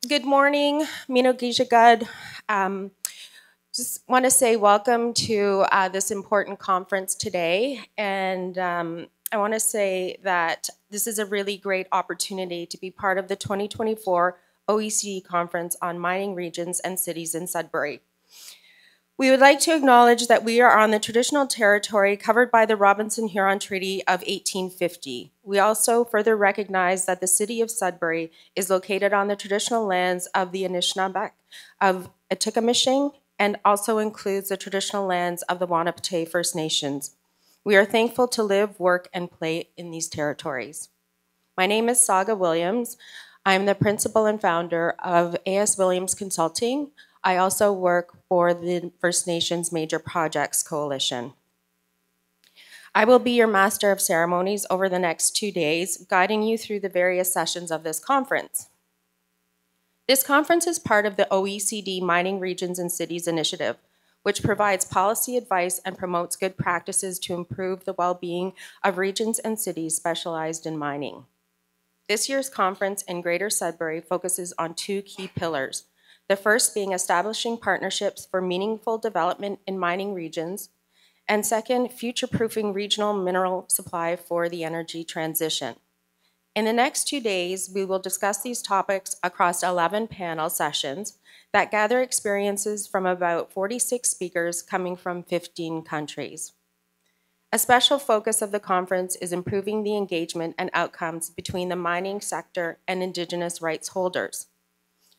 Good morning, Minogishagad. Um, just want to say welcome to this important conference today. And I want to say that this is a really great opportunity to be part of the 2024 OECD Conference on Mining Regions and Cities in Sudbury. We would like to acknowledge that we are on the traditional territory covered by the Robinson-Huron Treaty of 1850. We also further recognize that the city of Sudbury is located on the traditional lands of the Anishinaabe of Atikameksheng and also includes the traditional lands of the Wahnapitae First Nations. We are thankful to live, work, and play in these territories. My name is Saga Williams. I'm the principal and founder of A.S. Williams Consulting. I also work for the First Nations Major Projects Coalition. I will be your master of ceremonies over the next 2 days, guiding you through the various sessions of this conference. This conference is part of the OECD Mining Regions and Cities Initiative, which provides policy advice and promotes good practices to improve the well-being of regions and cities specialized in mining. This year's conference in Greater Sudbury focuses on 2 key pillars. The first being establishing partnerships for meaningful development in mining regions, and second, future-proofing regional mineral supply for the energy transition. In the next 2 days, we will discuss these topics across 11 panel sessions that gather experiences from about 46 speakers coming from 15 countries. A special focus of the conference is improving the engagement and outcomes between the mining sector and Indigenous rights holders.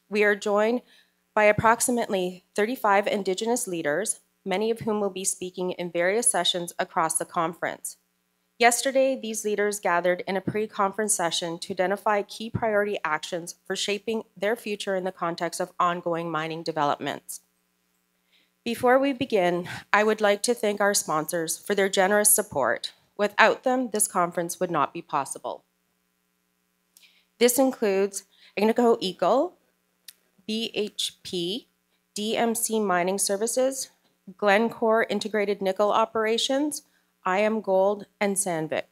We are joined by approximately 35 Indigenous leaders, many of whom will be speaking in various sessions across the conference. Yesterday, these leaders gathered in a pre-conference session to identify key priority actions for shaping their future in the context of ongoing mining developments. Before we begin, I would like to thank our sponsors for their generous support. Without them, this conference would not be possible. This includes Ignico Eagle, BHP, DMC Mining Services, Glencore Integrated Nickel Operations, IM Gold, and Sandvik.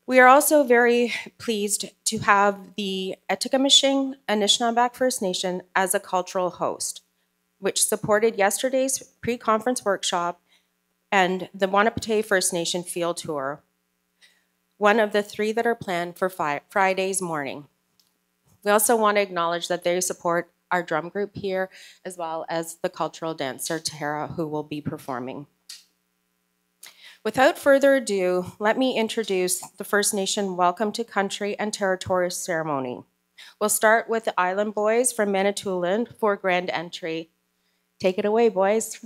We are also very pleased to have the Atikameksheng Anishinaabe First Nation as a cultural host, which supported yesterday's pre-conference workshop and the Wahnapitae First Nation field tour, one of the 3 that are planned for Friday's morning. We also want to acknowledge that they support our drum group here, as well as the cultural dancer, Tara, who will be performing. Without further ado, let me introduce the First Nation Welcome to Country and Territory ceremony. We'll start with the Island Boys from Manitoulin for grand entry. Take it away, boys.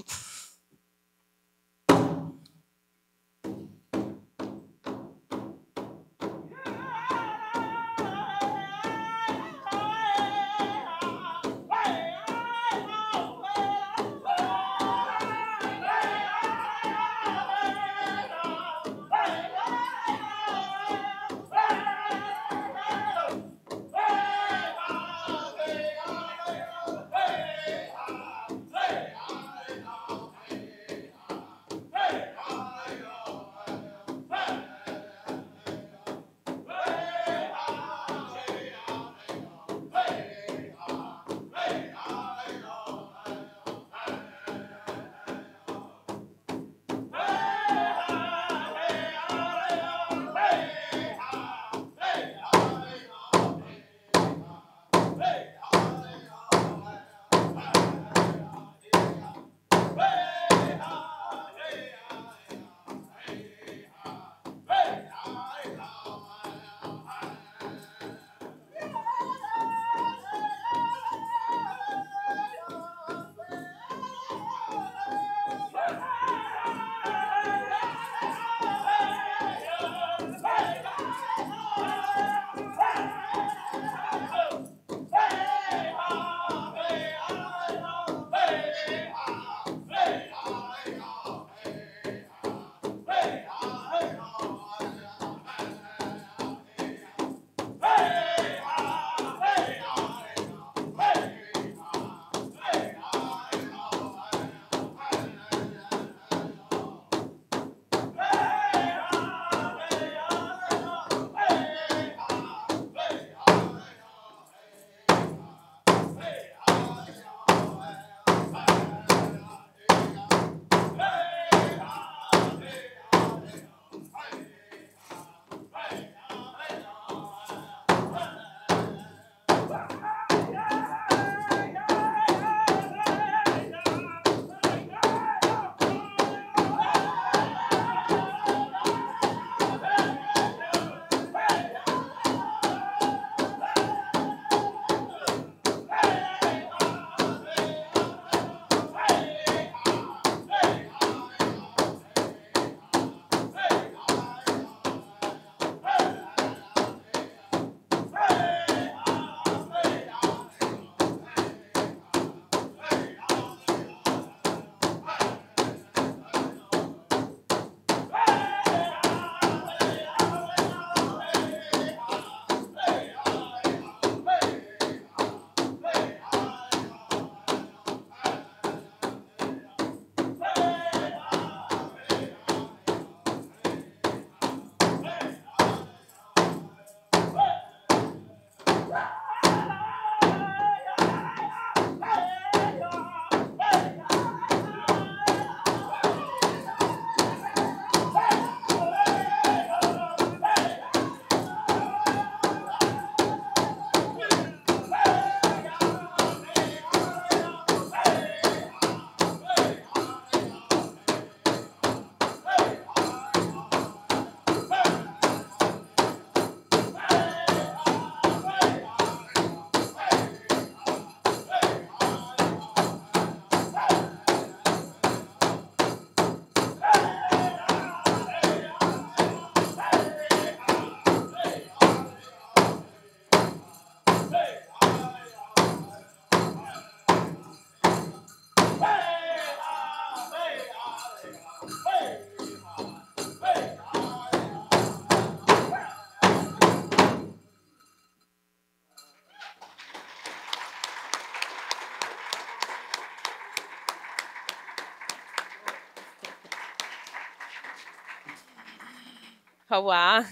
Hawa,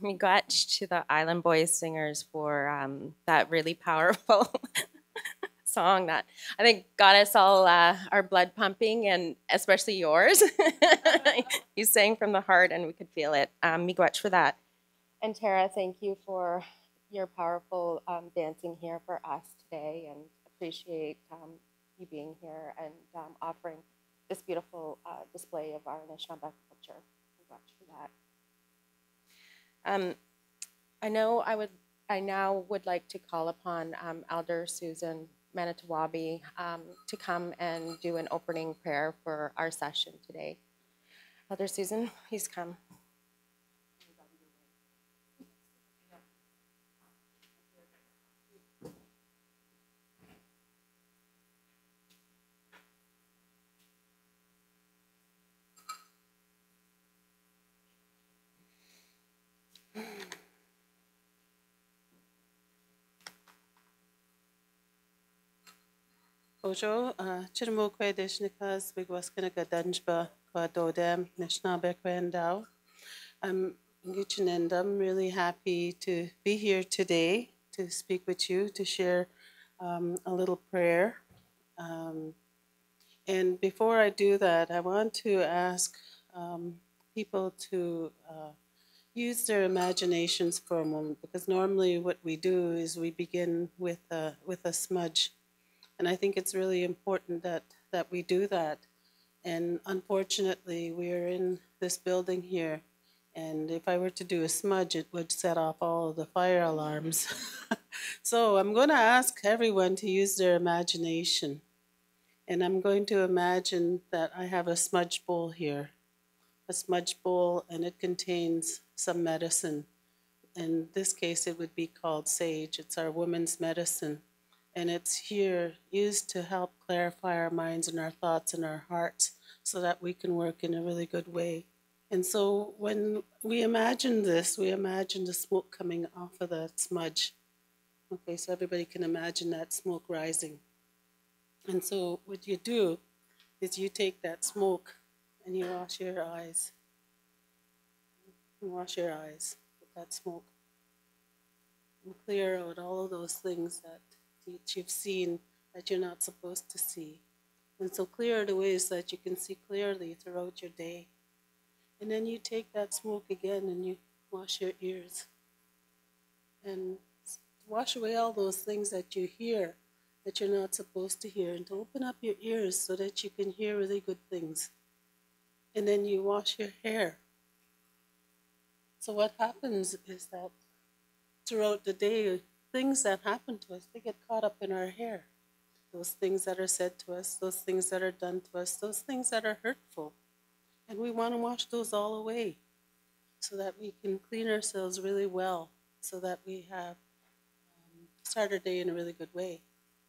miigwech to the Island Boys singers for that really powerful song that I think got us all our blood pumping, and especially yours. You sang from the heart, and we could feel it. Miigwech for that. And Tara, thank you for your powerful dancing here for us today, and appreciate you being here and offering this beautiful display of our Anishinaabe culture. Miigwech for that. I now would like to call upon Elder Susan Manitowabi to come and do an opening prayer for our session today. Elder Susan, please come. Ojo, Chiramokwe Deshnikas, Bigwaskanaga Dunjba, Kwadodem, Nishnabekwendow. I'm Nguchen, and I'm really happy to be here today to speak with you, to share a little prayer. And before I do that, I want to ask people to use their imaginations for a moment, because normally what we do is we begin with a smudge. And I think it's really important that we do that. And unfortunately, we are in this building here. And if I were to do a smudge, it would set off all of the fire alarms. So I'm going to ask everyone to use their imagination. And I'm going to imagine that I have a smudge bowl here. A smudge bowl, and it contains some medicine. In this case, it would be called sage. It's our woman's medicine. And it's here used to help clarify our minds and our thoughts and our hearts so that we can work in a really good way. And so when we imagine this, we imagine the smoke coming off of the smudge. Okay, so everybody can imagine that smoke rising. And so what you do is you take that smoke and you wash your eyes. You wash your eyes with that smoke. And clear out all of those things that you've seen that you're not supposed to see. And so clear it away so that you can see clearly throughout your day. And then you take that smoke again and you wash your ears. And wash away all those things that you hear that you're not supposed to hear, and to open up your ears so that you can hear really good things. And then you wash your hair. So what happens is that throughout the day, things that happen to us, they get caught up in our hair. Those things that are said to us, those things that are done to us, those things that are hurtful. And we want to wash those all away so that we can clean ourselves really well, so that we have start our day in a really good way.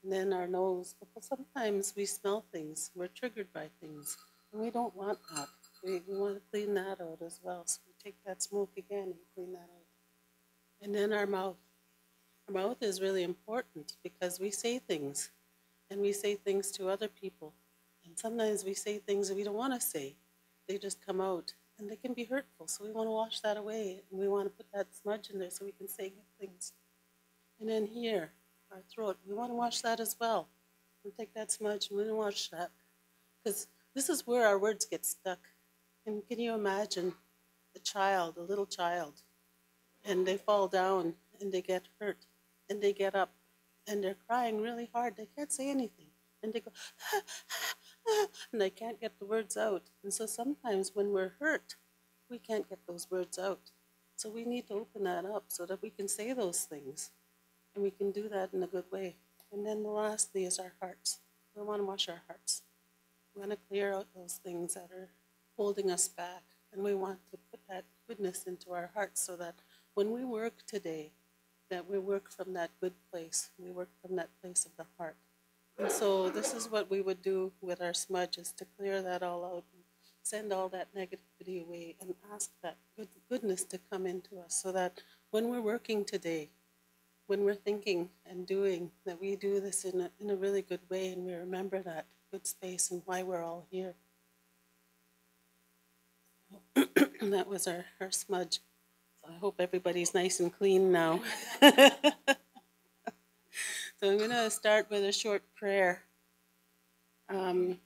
And then our nose, because sometimes we smell things, we're triggered by things, and we don't want that. We want to clean that out as well. So we take that smoke again and clean that out. And then our mouth. Our mouth is really important because we say things, and we say things to other people. And sometimes we say things that we don't want to say. They just come out, and they can be hurtful. So we want to wash that away, and we want to put that smudge in there so we can say good things. And then here, our throat, we want to wash that as well. We take that smudge and we want to wash that, because this is where our words get stuck. And can you imagine a little child, and they fall down and they get hurt and they get up and they're crying really hard. They can't say anything. And they go, and they can't get the words out. And so sometimes when we're hurt, we can't get those words out. So we need to open that up so that we can say those things. And we can do that in a good way. And then the lastly is our hearts. We want to wash our hearts. We want to clear out those things that are holding us back. And we want to put that goodness into our hearts so that when we work today, that we work from that good place. We work from that place of the heart. And so this is what we would do with our smudges, to clear that all out and send all that negativity away and ask that goodness to come into us, so that when we're working today, when we're thinking and doing, that we do this in a really good way, and we remember that good space and why we're all here. That was our smudge. So I hope everybody's nice and clean now. So I'm going to start with a short prayer. Um,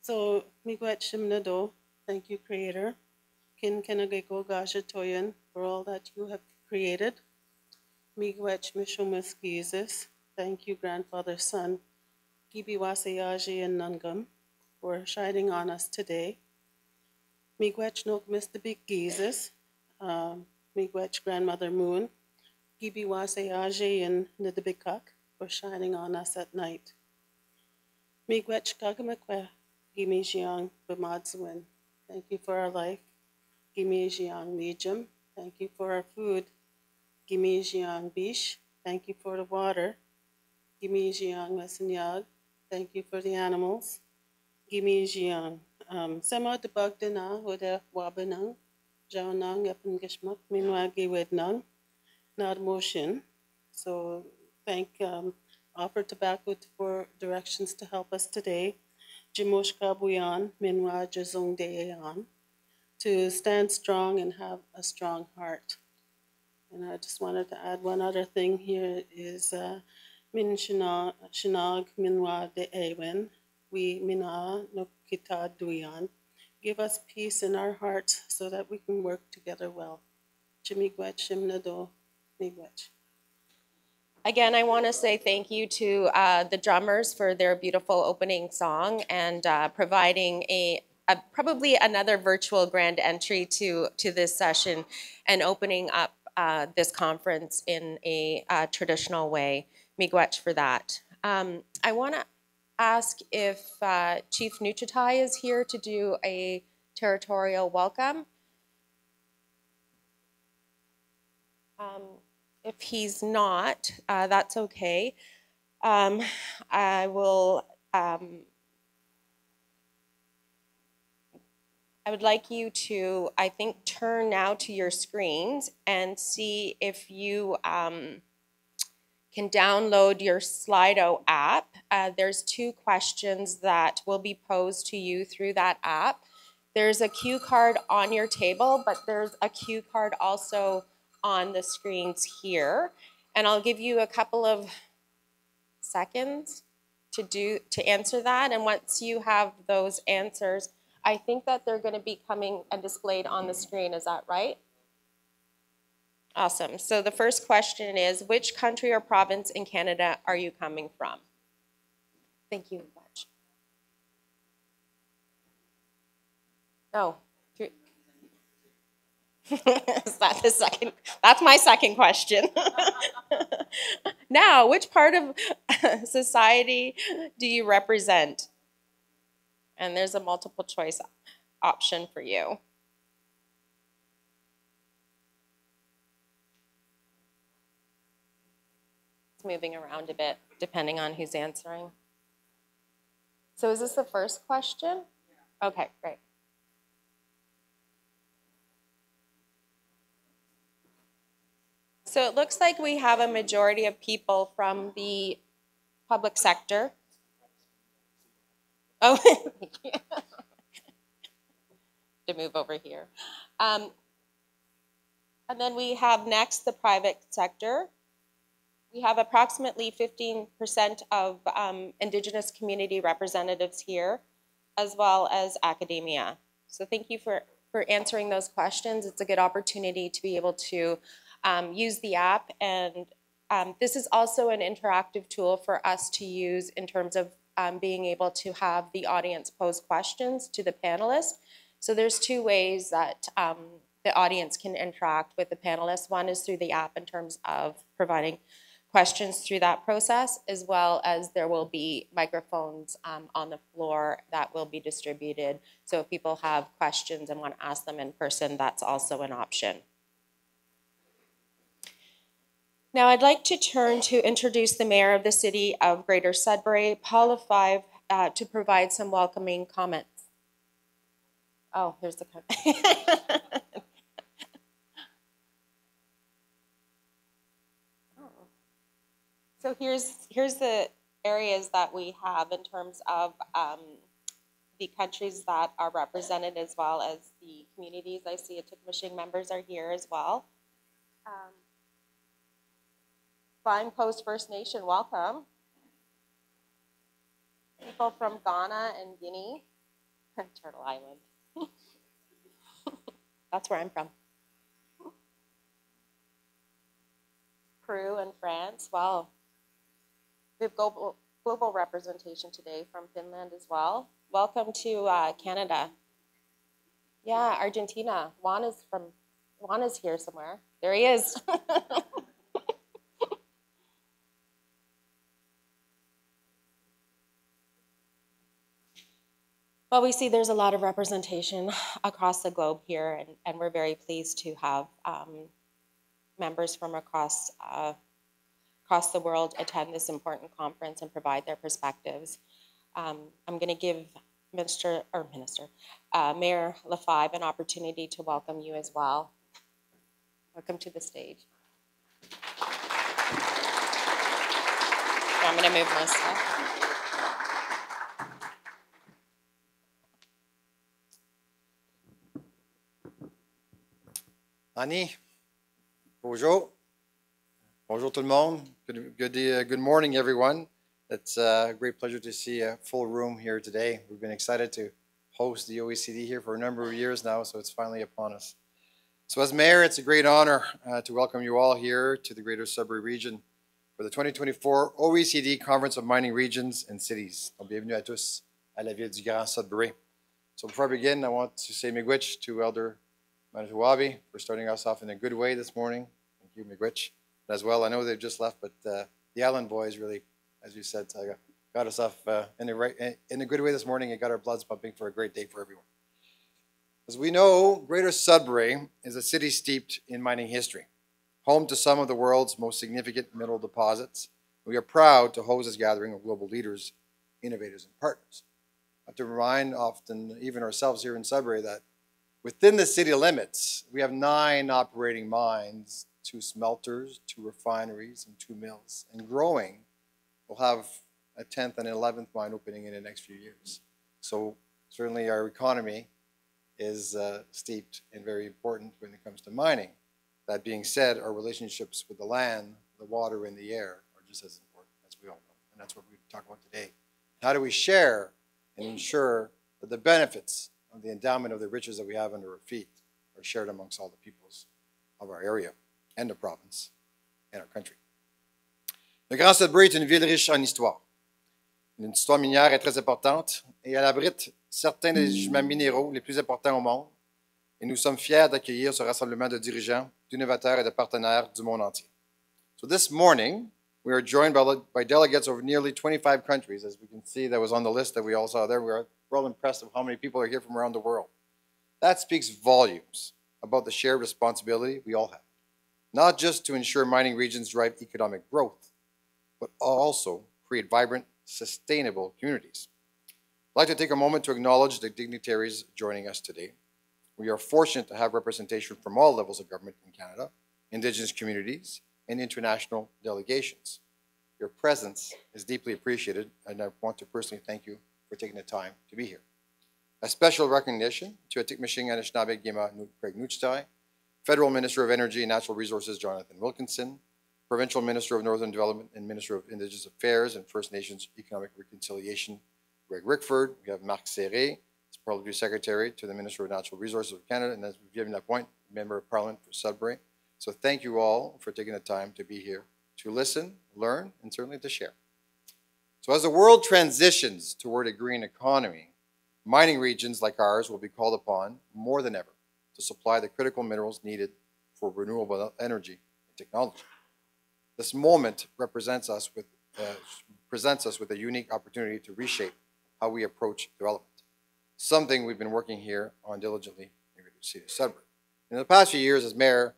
Miigwech Shimnado, thank you, Creator. Kin Kenageko Gasha Toyan, for all that you have created. Miigwech Mishomus Jesus, thank you, Grandfather Son. Gibi Wasayaji and Nungam, for shining on us today. Miigwech Nok Mr. Big Jesus, Miigwech Grandmother Moon, Gibi Wasayaji and Nidabikak, for shining on us at night. Miigwech Kagamakwe, Gimi Jiang Bamadzwin, thank you for our life. Gimi Jiang Lijum, thank you for our food. Gimi Jiang Bish, thank you for the water. Gimi Jiang Mesanyag, thank you for the animals. Gimi Jiang. Sema de Bagdana, Wada Wabanang, Jaunang, Epan Gishmak, Minwagi Wednang, not motion. So offer tobacco for directions to help us today. Jimoshka Buyan, Minwa Jazong Deyan, to stand strong and have a strong heart. And I just wanted to add one other thing here is Min Shinag Minwa De Ewen, we Mina no Kita Duyan. Give us peace in our hearts so that we can work together well. Chimigwech Shimnado Migwech. Again, I want to say thank you to the drummers for their beautiful opening song and providing probably another virtual grand entry to this session and opening up this conference in a traditional way. Miigwech for that. I want to ask if Chief Nuchatai is here to do a territorial welcome. If he's not, that's okay. I will. I would like you to, I think, turn now to your screens and see if you can download your Slido app. There's 2 questions that will be posed to you through that app. There's a cue card on your table, but there's a cue card also on the screens here. And I'll give you a couple of seconds to answer that. And once you have those answers, I think that they're going to be coming and displayed on the screen. Is that right? Awesome. So the first question is, which country or province in Canada are you coming from? Thank you much. Oh, is that the second? That's my second question. Now, which part of society do you represent? And there's a multiple choice option for you. It's moving around a bit depending on who's answering. So is this the first question? Okay, great. So it looks like we have a majority of people from the public sector. Oh, to move over here. And then we have next the private sector. We have approximately 15% of Indigenous community representatives here, as well as academia. So thank you for answering those questions. It's a good opportunity to be able to use the app. And this is also an interactive tool for us to use in terms of being able to have the audience pose questions to the panelists. So there's 2 ways that the audience can interact with the panelists. One is through the app in terms of providing questions through that process, as well as there will be microphones on the floor that will be distributed. So if people have questions and want to ask them in person, that's also an option. Now I'd like to turn to introduce the Mayor of the City of Greater Sudbury, Paula Five, to provide some welcoming comments. Oh, here's the comment. So here's the areas that we have in terms of the countries that are represented as well as the communities. I see Atikamekw members are here as well. Flying Post First Nation, welcome. People from Ghana and Guinea, Turtle Island. That's where I'm from. Peru and France, wow. We have global representation today from Finland as well. Welcome to Canada. Yeah, Argentina. Juan is here somewhere. There he is. Well, we see there's a lot of representation across the globe here, and we're very pleased to have members from across the world attend this important conference and provide their perspectives. I'm going to give Mayor Lefebvre an opportunity to welcome you as well. Welcome to the stage. I'm going to move my stuff. Annie, bonjour. Bonjour tout le monde. Good morning, everyone. It's a great pleasure to see a full room here today. We've been excited to host the OECD here for a number of years now, so it's finally upon us. So as mayor, it's a great honor to welcome you all here to the Greater Sudbury region for the 2024 OECD Conference of Mining Regions and Cities. Donc, bienvenue à tous à la ville du Grand Sudbury. So before I begin, I want to say miigwech to Elder Manitowabi for starting us off in a good way this morning. Thank you, miigwech. As well, I know they've just left, but the Island boys really, as you said, got us off in a good way this morning and got our bloods pumping for a great day for everyone. As we know, Greater Sudbury is a city steeped in mining history, home to some of the world's most significant mineral deposits. We are proud to host this gathering of global leaders, innovators, and partners. I have to remind often, even ourselves here in Sudbury, that within the city limits, we have 9 operating mines, 2 smelters, 2 refineries, and 2 mills. And growing, we'll have a 10th and 11th mine opening in the next few years. So certainly our economy is steeped and very important when it comes to mining. That being said, our relationships with the land, the water, and the air are just as important, as we all know. And that's what we talk about today. How do we share and ensure that the benefits of the endowment of the riches that we have under our feet are shared amongst all the peoples of our area and the province and our country. Le Grand Sudbury est une ville riche en histoire. Une histoire minière est très importante et elle abrite certains des gisements minéraux les plus importants au monde. Et nous sommes fiers d'accueillir ce rassemblement de dirigeants, d'innovateurs et de partenaires du monde entier. So this morning, we are joined by delegates of nearly 25 countries. As we can see, that was on the list that we all saw there. We're all impressed with how many people are here from around the world. That speaks volumes about the shared responsibility we all have, not just to ensure mining regions drive economic growth, but also create vibrant, sustainable communities. I'd like to take a moment to acknowledge the dignitaries joining us today. We are fortunate to have representation from all levels of government in Canada, Indigenous communities, and international delegations. Your presence is deeply appreciated, and I want to personally thank you for taking the time to be here. A special recognition to Atikamekw Anishinaabe Gima Craig Nuchtai, Federal Minister of Energy and Natural Resources Jonathan Wilkinson, Provincial Minister of Northern Development and Minister of Indigenous Affairs and First Nations Economic Reconciliation Greg Rickford. We have Marc Serré, as Parliamentary Secretary to the Minister of Natural Resources of Canada, and as we've given that point, Member of Parliament for Sudbury. So thank you all for taking the time to be here to listen, learn, and certainly to share. So as the world transitions toward a green economy, mining regions like ours will be called upon more than ever to supply the critical minerals needed for renewable energy and technology. This moment presents us with a unique opportunity to reshape how we approach development, something we've been working here on diligently in the city of Sudbury. In the past few years as mayor,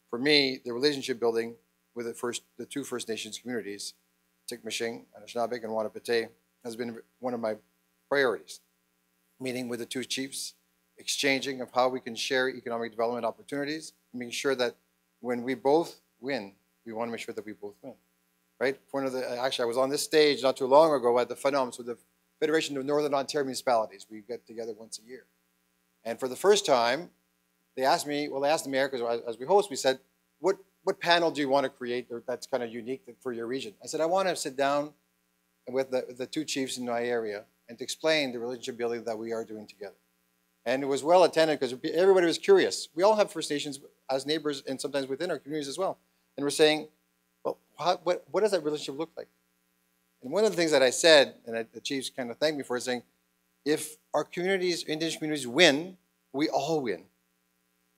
for me, the relationship building with the 2 First Nations communities, Atikamekw, Anishinaabe, and Wanapitei, has been one of my priorities. Meeting with the 2 chiefs, exchanging of how we can share economic development opportunities, making sure that when we both win, we want to make sure that we both win, right? Actually, I was on this stage not too long ago at the Phenom, so the Federation of Northern Ontario Municipalities. We get together once a year. And for the first time, they asked me, well, they asked the mayor, because as we host, we said, what panel do you want to create that's kind of unique for your region? I said, I want to sit down with the two chiefs in my area and to explain the relationship building that we are doing together. And it was well attended because everybody was curious. We all have First Nations as neighbors and sometimes within our communities as well. And we're saying, well, what does that relationship look like? And one of the things that I said, and the chiefs kind of thanked me for, is saying, if our communities, Indigenous communities win, we all win.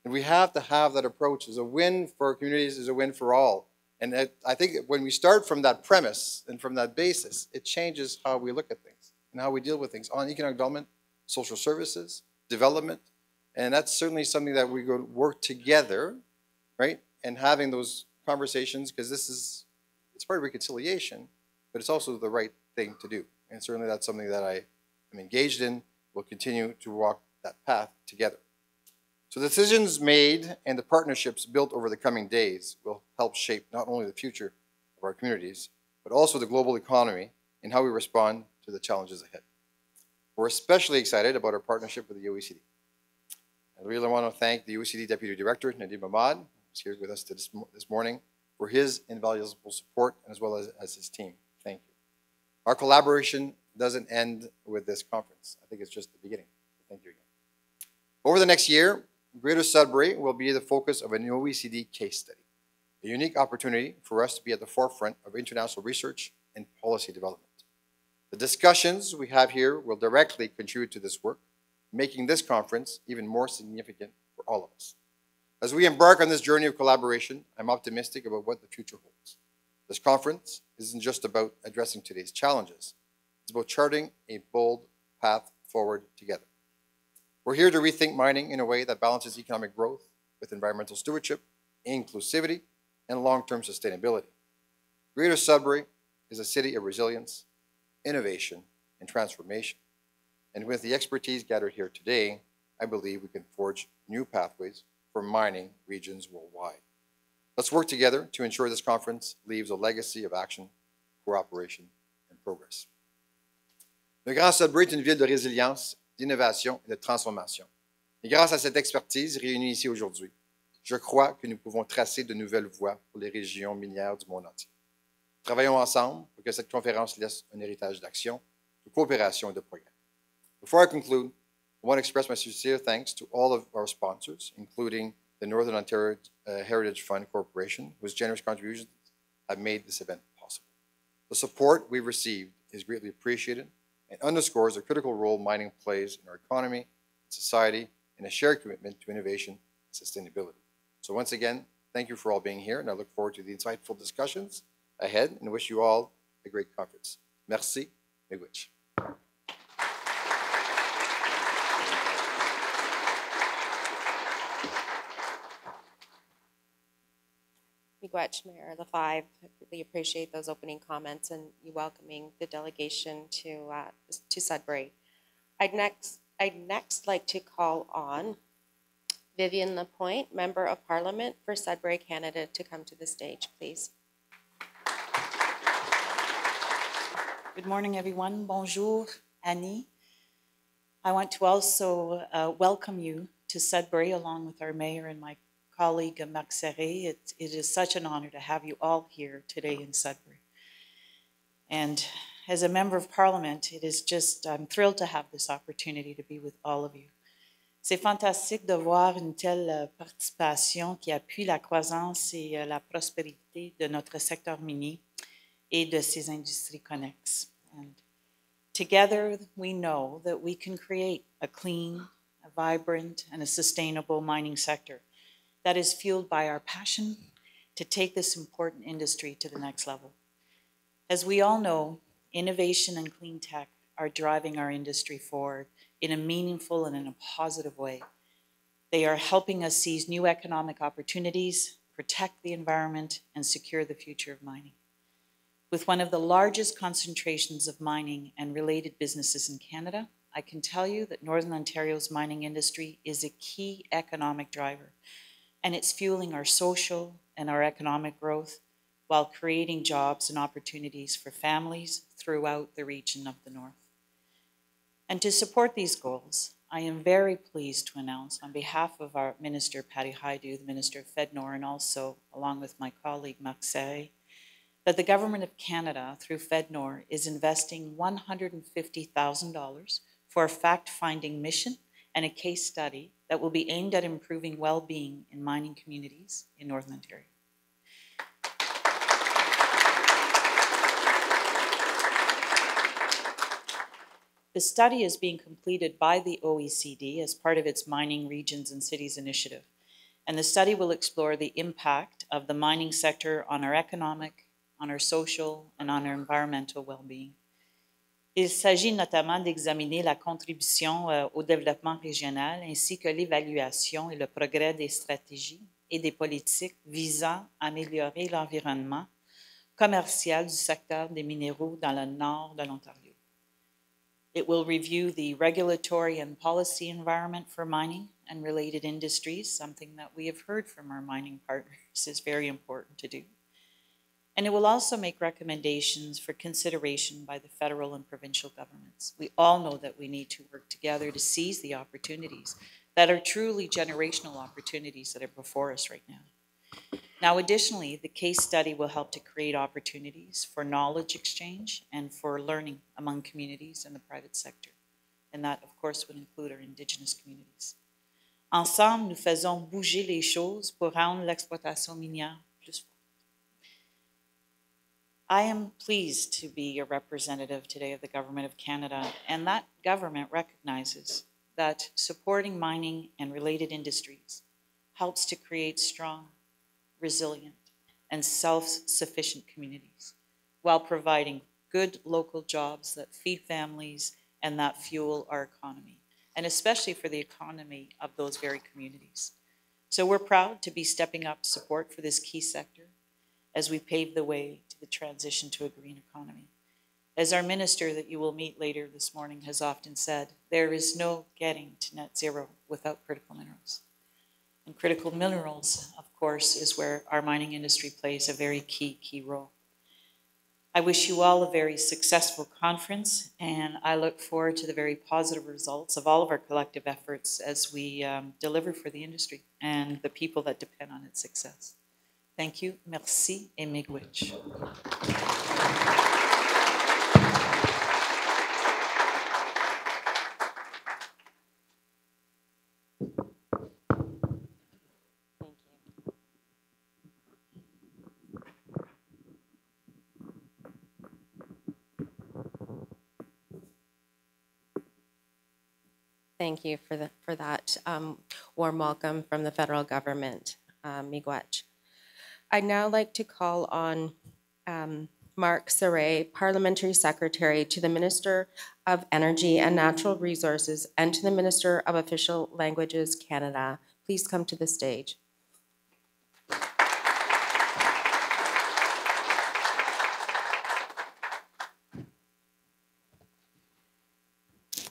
And we have to have that approach. As a win for our communities is a win for all. And I think when we start from that premise and from that basis, it changes how we look at things and how we deal with things on economic development, social services, development. And that's certainly something that we go work together, right? And having those conversations, because it's part of reconciliation, but it's also the right thing to do. And certainly that's something that I am engaged in. We'll continue to walk that path together. So the decisions made and the partnerships built over the coming days will help shape not only the future of our communities, but also the global economy and how we respond to the challenges ahead. We're especially excited about our partnership with the OECD. I really want to thank the OECD Deputy Director, Nadim Ahmad, who's here with us this morning, for his invaluable support as well as his team. Thank you. Our collaboration doesn't end with this conference. I think it's just the beginning. Thank you again. Over the next year, Greater Sudbury will be the focus of an OECD case study, a unique opportunity for us to be at the forefront of international research and policy development. The discussions we have here will directly contribute to this work, making this conference even more significant for all of us. As we embark on this journey of collaboration, I'm optimistic about what the future holds. This conference isn't just about addressing today's challenges. It's about charting a bold path forward together. We're here to rethink mining in a way that balances economic growth with environmental stewardship, inclusivity, and long-term sustainability. Greater Sudbury is a city of resilience, innovation, and transformation. And with the expertise gathered here today, I believe we can forge new pathways for mining regions worldwide. Let's work together to ensure this conference leaves a legacy of action, cooperation, and progress. Le Grand Sudbury est une ville de résilience, d'innovation et de transformation. Et grâce à cette expertise réunie ici aujourd'hui, je crois que nous pouvons tracer de nouvelles voies pour les régions minières du monde entier. Travaillons ensemble pour que cette conférence laisse un héritage d'action, de coopération et de progrès. Before I conclude, I want to express my sincere thanks to all of our sponsors, including the Northern Ontario Heritage Fund Corporation, whose generous contributions have made this event possible. The support we've received is greatly appreciated and underscores the critical role mining plays in our economy, society, and a shared commitment to innovation and sustainability. So once again, thank you for all being here, and I look forward to the insightful discussions ahead and wish you all a great conference. Merci, miigwech. Miigwech, Mayor LaFive. I really appreciate those opening comments and you welcoming the delegation to Sudbury. I'd next like to call on Vivian Lapointe, Member of Parliament for Sudbury, Canada, to come to the stage, please. Good morning, everyone. Bonjour, Annie. I want to also welcome you to Sudbury along with our mayor and my colleague, Marc Serré. It is such an honor to have you all here today in Sudbury. And as a member of Parliament, I'm thrilled to have this opportunity to be with all of you. C'est fantastique de voir une telle participation qui appuie la croissance et la prospérité de notre secteur minier et de ses industries connexes. And together, we know that we can create a clean, a vibrant, and a sustainable mining sector that is fueled by our passion to take this important industry to the next level. As we all know, innovation and clean tech are driving our industry forward in a meaningful and in a positive way. They are helping us seize new economic opportunities, protect the environment, and secure the future of mining. With one of the largest concentrations of mining and related businesses in Canada, I can tell you that Northern Ontario's mining industry is a key economic driver, and it's fueling our social and our economic growth while creating jobs and opportunities for families throughout the region of the North. And to support these goals, I am very pleased to announce on behalf of our Minister Patty Hajdu, the Minister of FedNor, and also along with my colleague Marc Serré, that the Government of Canada, through FedNor, is investing $150,000 for a fact-finding mission and a case study that will be aimed at improving well-being in mining communities in Northern Ontario. The study is being completed by the OECD as part of its Mining Regions and Cities initiative, and the study will explore the impact of the mining sector on our economic, on our social, and on our environmental well-being. Il s'agit notamment d'examiner la contribution au développement régional ainsi que l'évaluation et le progrès des stratégies et des politiques visant à améliorer l'environnement commercial du secteur des minéraux dans le nord de l'Ontario. It will review the regulatory and policy environment for mining and related industries, something that we have heard from our mining partners is very important to do. And it will also make recommendations for consideration by the federal and provincial governments. We all know that we need to work together to seize the opportunities that are truly generational opportunities that are before us right now. Now, additionally, the case study will help to create opportunities for knowledge exchange and for learning among communities and the private sector. And that, of course, would include our Indigenous communities. Ensemble, nous faisons bouger les choses pour rendre l'exploitation minière plus forte. I am pleased to be a representative today of the Government of Canada, and that government recognizes that supporting mining and related industries helps to create strong, resilient, and self-sufficient communities while providing good local jobs that feed families and that fuel our economy, and especially for the economy of those very communities. So we're proud to be stepping up support for this key sector as we pave the way to the transition to a green economy. As our minister that you will meet later this morning has often said, there is no getting to net zero without critical minerals. And critical minerals, of course, is where our mining industry plays a very key role. I wish you all a very successful conference, and I look forward to the very positive results of all of our collective efforts as we deliver for the industry and the people that depend on its success. Thank you, merci, et miigwech. Thank you for that warm welcome from the federal government, miigwech. I'd now like to call on Marc Serré, Parliamentary Secretary to the Minister of Energy and Natural Resources and to the Minister of Official Languages Canada. Please come to the stage.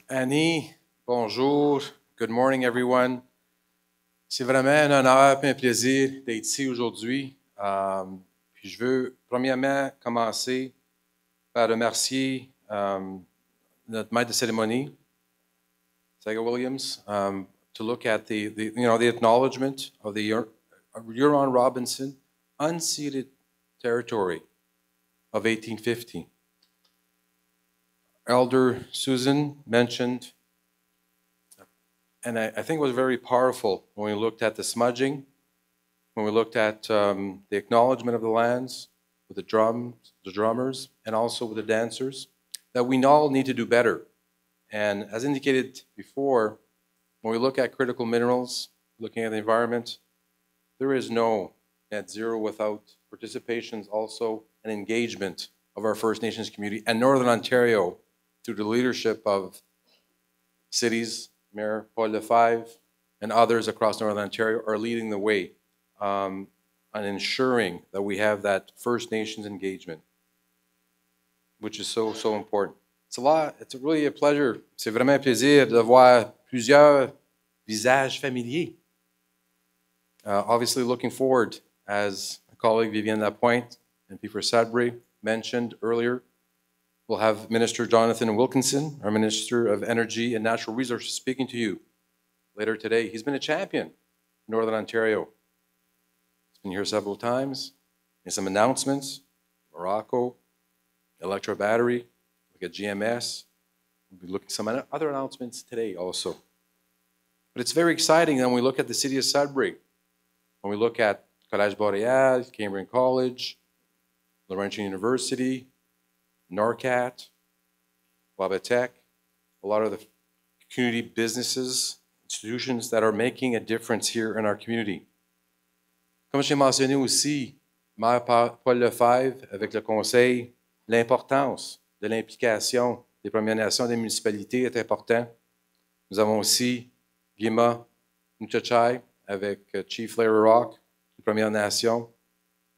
Annie, bonjour, good morning everyone. C'est vraiment un honneur et un plaisir d'être ici aujourd'hui. Puis je veux premièrement commencer par remercier notre maître de cérémonie, Saga Williams, to look at the acknowledgement of the Huron-Robinson unceded territory of 1850. Elder Susan mentioned, and I think it was very powerful when we looked at the smudging, when we looked at the acknowledgement of the lands with the drummers, and also with the dancers, that we all need to do better. And as indicated before, when we look at critical minerals, looking at the environment, there is no net zero without participation, also an engagement of our First Nations community and Northern Ontario through the leadership of cities, Mayor Paul Lefebvre, and others across Northern Ontario are leading the way on ensuring that we have that First Nations engagement, which is so important. It's really a pleasure. C'est vraiment un plaisir de voir plusieurs visages familiers. Obviously looking forward, as my colleague Vivienne Lapointe and Peter Sudbury mentioned earlier, we'll have Minister Jonathan Wilkinson, our Minister of Energy and Natural Resources, speaking to you later today. He's been a champion in Northern Ontario. He's been here several times. Made some announcements. Morocco, electro battery, look at GMS. We'll be looking at some other announcements today also. But it's very exciting when we look at the city of Sudbury, when we look at Collège Boréal, Cambrian College, Laurentian University, NORCAT, Wabatech, a lot of the community businesses, institutions that are making a difference here in our community. Comme j'ai mentionné aussi, Maire Paul Lefebvre, avec le Conseil, l'importance de l'implication des Premières Nations et des municipalités est important. Nous avons aussi Gima Mchachai avec Chief Larry Rock, des Premières Nations,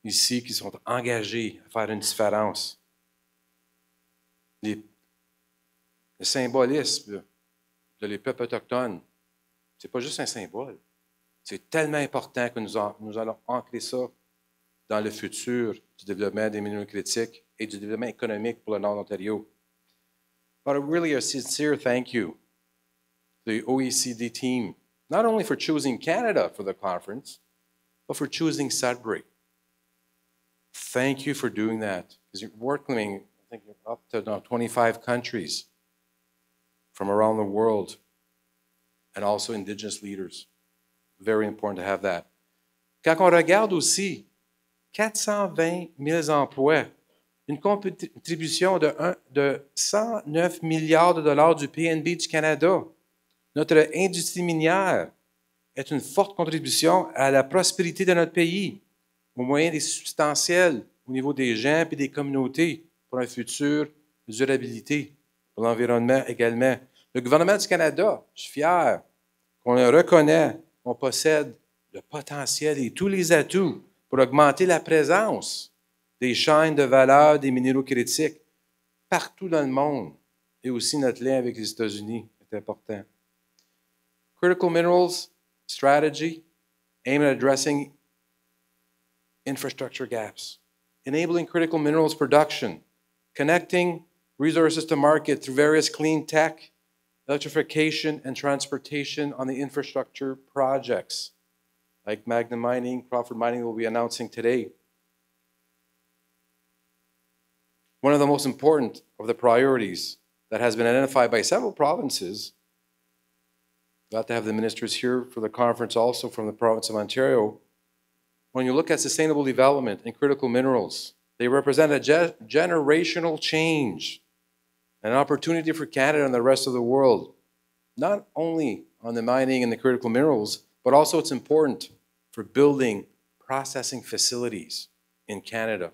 ici, qui sont engagés à faire une différence. Le symbolisme des peuples autochtones, ce n'est pas juste un symbole. C'est tellement important que nous allons ancrer ça dans le futur du développement des minéraux critiques et du développement économique pour le Nord d'Ontario. But really a sincere thank you to the OECD team, not only for choosing Canada for the conference, but for choosing Sudbury. Thank you for doing that, because you're working, I think, up to now 25 countries from around the world, and also Indigenous leaders. Very important to have that. Quand on regarde aussi 420 000 emplois, une contribution de 109 milliards de dollars du PNB du Canada, notre industrie minière est une forte contribution à la prospérité de notre pays, au moyen des substantiels au niveau des gens et des communautés pour un futur de durabilité, pour l'environnement également. Le gouvernement du Canada, je suis fier qu'on le reconnaît, qu'on possède le potentiel et tous les atouts pour augmenter la présence des chaînes de valeur des minéraux critiques partout dans le monde. Et aussi notre lien avec les États-Unis est important. Critical Minerals Strategy aimed at addressing infrastructure gaps, enabling critical minerals production, connecting resources to market through various clean tech, electrification, and transportation on the infrastructure projects, like Magna Mining, Crawford Mining will be announcing today. One of the most important of the priorities that has been identified by several provinces, glad to have the ministers here for the conference also from the province of Ontario. When you look at sustainable development and critical minerals, they represent a generational change, an opportunity for Canada and the rest of the world, not only on the mining and the critical minerals, but also it's important for building processing facilities in Canada.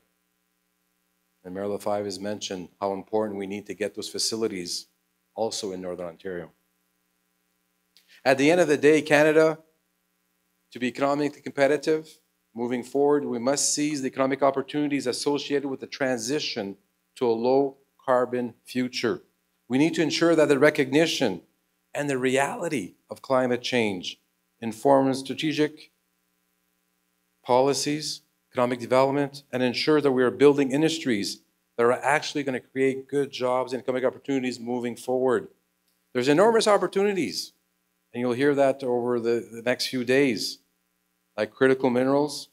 And Mayor Lefebvre has mentioned how important we need to get those facilities also in Northern Ontario. At the end of the day, Canada, to be economically competitive, moving forward, we must seize the economic opportunities associated with the transition to a low-carbon future. We need to ensure that the recognition and the reality of climate change informs strategic policies, economic development, and ensure that we are building industries that are actually going to create good jobs and economic opportunities moving forward. There's enormous opportunities, and you'll hear that over the next few days, like critical minerals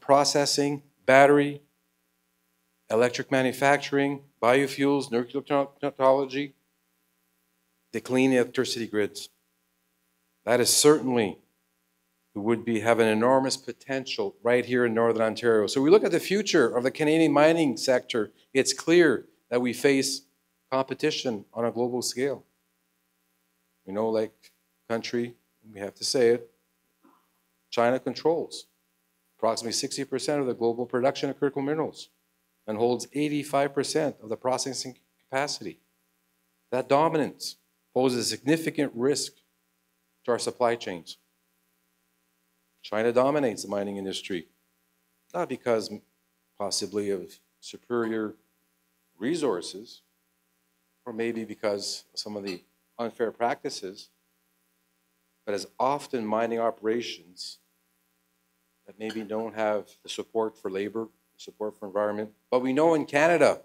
processing, battery, electric manufacturing, biofuels, nuclear technology, the clean electricity grids. That is certainly have an enormous potential right here in Northern Ontario. So we look at the future of the Canadian mining sector, it's clear that we face competition on a global scale. We know, like country, we have to say it, China controls approximately 60% of the global production of critical minerals and holds 85% of the processing capacity. That dominance poses a significant risk to our supply chains. China dominates the mining industry, not because possibly of superior resources, or maybe because of some of the unfair practices, but as often mining operations that maybe don't have the support for labor, support for environment. But we know in Canada,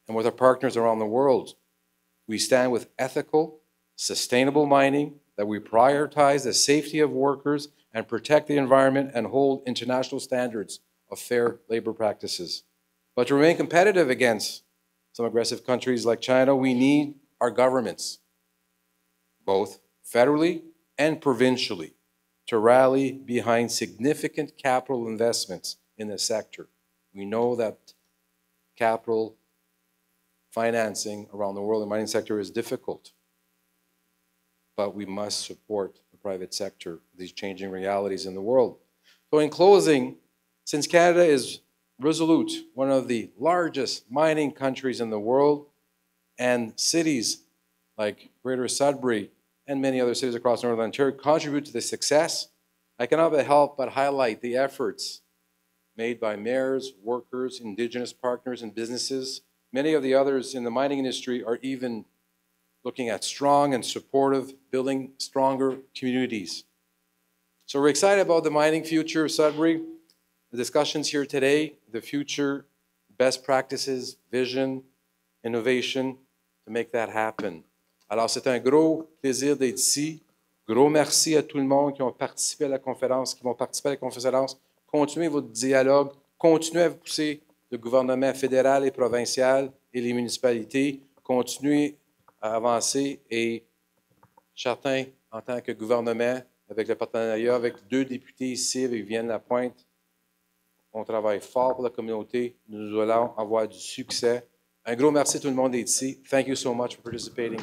and with our partners around the world. We stand with ethical, sustainable mining, that we prioritize the safety of workers and protect the environment and hold international standards of fair labor practices. But to remain competitive against some aggressive countries like China, we need our governments, both federally and provincially, to rally behind significant capital investments in the sector. We know that capital financing around the world in the mining sector is difficult, but we must support the private sector, these changing realities in the world. So in closing, since Canada is resolute, one of the largest mining countries in the world, and cities like Greater Sudbury and many other cities across Northern Ontario contribute to the success, I cannot help but highlight the efforts made by mayors, workers, Indigenous partners, and businesses. Many of the others in the mining industry are even looking at strong and supportive, building stronger communities. So we're excited about the mining future of Sudbury. The discussions here today, the future, best practices, vision, innovation, to make that happen. Alors c'est un gros plaisir d'être ici. Gros merci à tout le monde qui ont participé à la conférence, qui vont participer à la conférence. Continuez votre dialogue, continuez à pousser le gouvernement fédéral et provincial et les municipalités, continuez à avancer et certains, en tant que gouvernement, avec le partenariat, avec 2 députés ici, avec Vienne Lapointe, on travaille fort pour la communauté. Nous allons avoir du succès. Un gros merci à tout le monde d'être ici. Thank you so much for participating.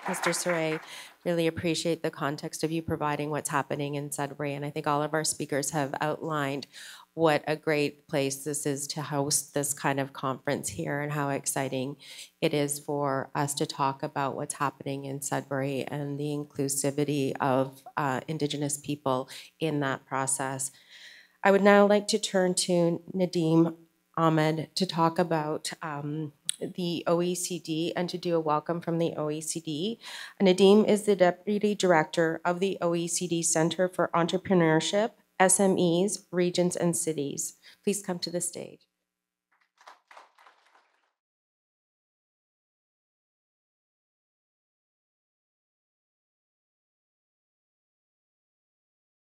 Mr. Saray, really appreciate the context of you providing what's happening in Sudbury, and I think all of our speakers have outlined what a great place this is to host this kind of conference here and how exciting it is for us to talk about what's happening in Sudbury and the inclusivity of Indigenous people in that process. I would now like to turn to Nadim Ahmed to talk about the OECD and to do a welcome from the OECD. Nadim is the Deputy Director of the OECD Center for Entrepreneurship, SMEs, Regions, and Cities. Please come to the stage.